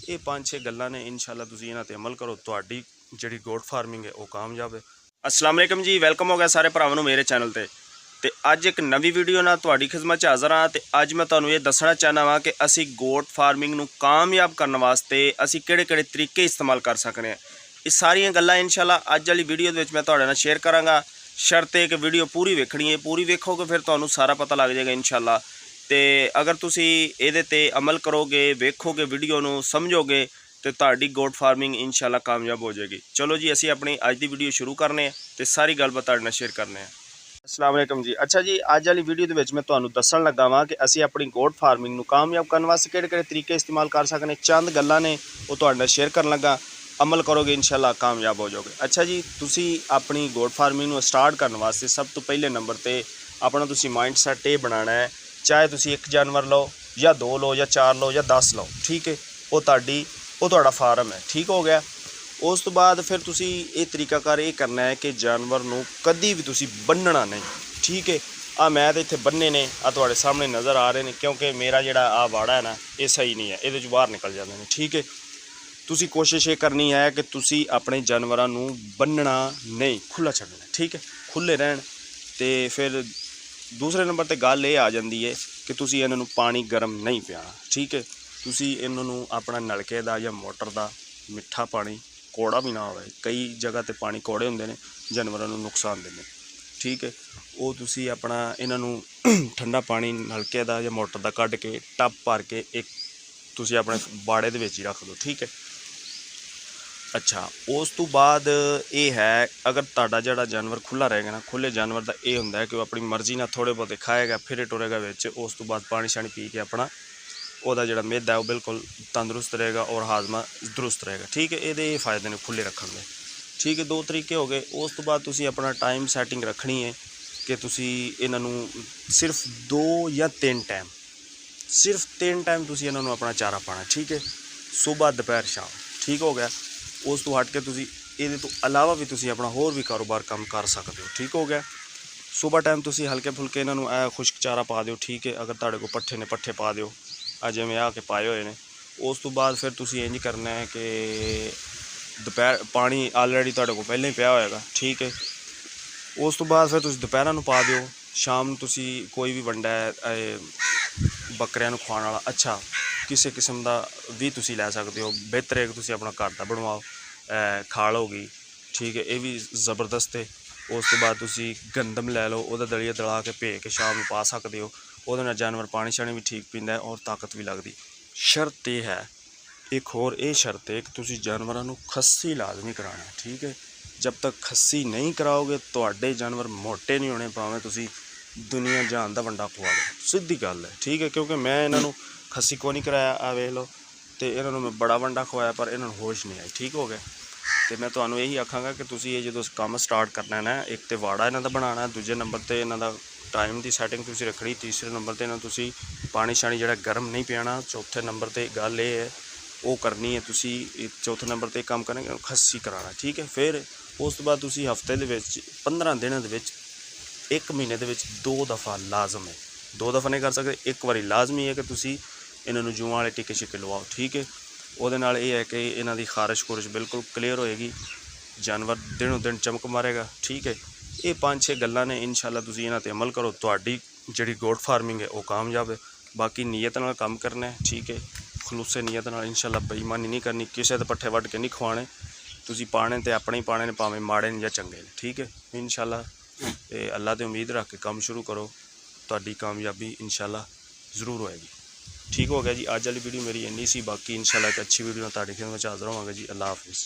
ये 5-6 गल्लां ने इंशाअल्लाह तुसीं इन्हां ते अमल करो, तुहाडी जिहड़ी गोट फार्मिंग है वो कामयाब है। अस्सलाम वालेकुम जी, वेलकम हो गया सारे भरावां नूं मेरे चैनल ते अज एक नवी वीडियो नाल तुहाडी खिदमत च हाज़र हाँ। ते अज मैं तुहानूं ये दसना चाहना वा कि असी गोट फार्मिंग नूं कामयाब करन वास्ते असी किहड़े-किहड़े तरीके इस्तेमाल कर सकने हैं। ये सारियां गल्लां इंशाअल्लाह अज वाली वीडियो दे विच मैं तुहाडे नाल शेयर करांगा। शर्त है कि वीडियो पूरी वेखनी है, पूरी वेखोगे फिर तुहानूं सारा पता लग जाएगा इंशाअल्लाह। तो अगर तुसी इहदे ते अमल करोगे, वेखोगे वीडियो नूं, समझोगे तो तुहाडी गोट फार्मिंग इंशाअल्लाह कामयाब हो जाएगी। चलो जी असी अपनी अज की वीडियो शुरू करने तो सारी गलबात तुहाडे नाल शेयर करने हैं। अस्सलाम वालेकुम जी। अच्छा जी, अज वाली वीडियो दे विच मैं तुहानूं दस्सण लगा वां कि असी अपनी गोट फार्मिंग नूं कामयाब करन वास्ते किहड़े-किहड़े तरीके इस्तेमाल कर सकने। चंद गल्लां ने वो तुहाडे नाल शेयर करन लगा, अमल करोगे इंशाअल्लाह कामयाब हो जाओगे। अच्छा जी, तुसी अपनी गोट फार्मिंग नूं स्टार्ट करन वास्ते सब तो पहले नंबर ते अपना तुसी माइंड सैट ये बनाना है, चाहे तुसी एक जानवर लो या 2 लो या 4 लो या 10 लो, ठीक है, वो तुहाडा फार्म है, ठीक हो गया। उस तो बाद फिर तुसी ये तरीकाकार ये करना है कि जानवर नूं कदी भी तुसी बन्नना नहीं, ठीक है। मैं तो इत्थे बन्ने ने तुहाडे सामने नज़र आ रहे हैं, क्योंकि मेरा जिहड़ा वाड़ा है ना ये सही नहीं है, ये बाहर निकल जाते हैं, ठीक है। तुसी कोशिश ये करनी है कि तुसी अपने जानवरों नूं बन्नना नहीं, खुला छड्डना, ठीक है, खुले रहन। तो फिर दूसरे नंबर ते गल ये आ जाती है कि तुसी इन्हां नूं पानी गर्म नहीं पियाना, ठीक है। तुसी इन्हां नूं अपना नलके दा या मोटर दा मिठा पानी, कौड़ा भी ना होवे, कई जगह ते पानी कौड़े हुंदे ने, जानवरों नूं नुकसान दिंदे, ठीक है। वो तुसी अपना इन्हां नूं ठंडा पानी नलके दा या मोटर दा कढ के टब भर के एक तुसी अपने बाड़े दे विच ही रख दो, ठीक है। अच्छा, उस तो बाद ये है, अगर तुहाडा जिहड़ा जानवर खुला रहेगा ना, खुले जानवर का ये हुंदा है कि वो अपनी मर्जी नाल थोड़े बहुते खाएगा, फिरे टुरेगा विच, उस तो बाद पानी शानी पी के अपना ओहदा जिहड़ा मेदा है वो बिल्कुल तंदुरुस्त रहेगा और हाजमा दुरुस्त रहेगा, ठीक है। ये फायदे ने खुले रखने के, ठीक है। 2 तरीके हो गए। उस तो बाद तुसी अपना टाइम सैटिंग रखनी है कि तुसी इन्हां नूं सिर्फ 2 या 3 टाइम, सिर्फ 3 टाइम तुसी इन्हां नूं अपना चारा पाना, ठीक है, सुबह दोपहर शाम, ठीक हो गया। उस तो हट के तुसी इहदे तो अलावा भी तुसी अपना होर भी कारोबार काम कर सकते हो, ठीक हो गया। सुबह टाइम तुसी हल्के फुल्के इन्हां नूं खुश्क चारा पा दिओ, ठीक है। अगर तुहाडे कोल पट्ठे ने पट्ठे पा दिओ, जिवें आ के पाए हुए ने। उस तो बाद फिर तुसी इंज करना है कि दोपहर पानी ऑलरेडी तुहाडे कोल पहले ही पिया होएगा, ठीक है। उस तो बाद फिर तुसी दोपहरां नूं पा दिओ, शाम नूं तुसी कोई भी वंडा है बकरियां नूं खुआउण वाला अच्छा किसी किस्म का भी तुसी लै सकते हो। बेहतर है कि तुसी अपना घर दा बनवाओ, खाल हो गई, ठीक है, ये भी ज़बरदस्त है। उस तो बाद तुसी गंदम लै लो, ओहदा दलिया दला के भे के शाम नूं पा सकते हो। ਉਹਦੇ ਨਾਲ जानवर पानी शानी भी ठीक पींदा है और ताकत भी लगती। शर्त यह है, एक होर ये शर्त है कि तुसी जानवरों को खस्सी लाजमी कराना है, ठीक है। जब तक खस्सी नहीं कराओगे तुहाडे जानवर मोटे नहीं होने, भावें तुसी दुनिया जहान दा वंडा खुआ दो, सीधी गल है, ठीक है। क्योंकि मैं इन्हों खस्सी को नहीं कराया, आ वेख लो, तो इन्होंने मैं बड़ा वंडा खुआया पर इन्होंने होश नहीं आई, ठीक हो गया। तो मैं तुहानूं यही आखांगा कि तुसी ये जो काम स्टार्ट करना है ना, एक तो वाड़ा इन्हां दा बनाना, दूजे नंबर ते इन्हां दा टाइम की सैटिंग तुसी रखनी, तीसरे नंबर ते इन्हां तुसी पानी शानी जिहड़ा गर्म नहीं पियाना, चौथे नंबर ते गल ये है वो करनी है तुसी, चौथे नंबर ते काम करना खस्सी कराना, ठीक है। फिर उस तो बाद तुसी हफ्ते दे विच 15 दिनों दे विच 1 महीने दे विच 2 दफ़ा लाजम है, 2 दफ़ा नहीं कर सकते, एक बारी लाजमी है कि तुसी इन्हां नूं जुआं वाले टिक्के शिक्के लवाओ, ठीक है। ਉਹਦੇ ਨਾਲ ਇਹ है कि इन्हां दी खारिश खुरिश बिल्कुल क्लीयर होएगी, जानवर दिनों दिन चमक मारेगा, ठीक है। ये 5-6 गल्लां ने इंशाअल्लाह तुसी इन्हां ते अमल करो, तुहाडी जिहड़ी गोट फार्मिंग है वो कामयाब है। बाकी नीयत नाल काम करना है, ठीक है, खलूसे नीयत नाल इंशाअल्लाह बेईमानी नहीं करनी, किसी दे पट्ठे वड्ढ के नहीं खुआने, तुसी पाने ते अपने ही पाने ने, भावें माड़े ने या चंगे ने, ठीक है। इंशाअल्लाह अल्लाह ते उम्मीद रख के काम शुरू करो, तुहाडी कामयाबी इंशाअल्लाह ज़रूर होएगी, ठीक हो गया जी। अज वाली वीडियो मेरी इन्नी सी, बाकी इंशाअल्लाह एक अच्छी वीडियो तुहाडी खिदमत च हाज़र होवांगा जी। अल्लाह हाफिज़।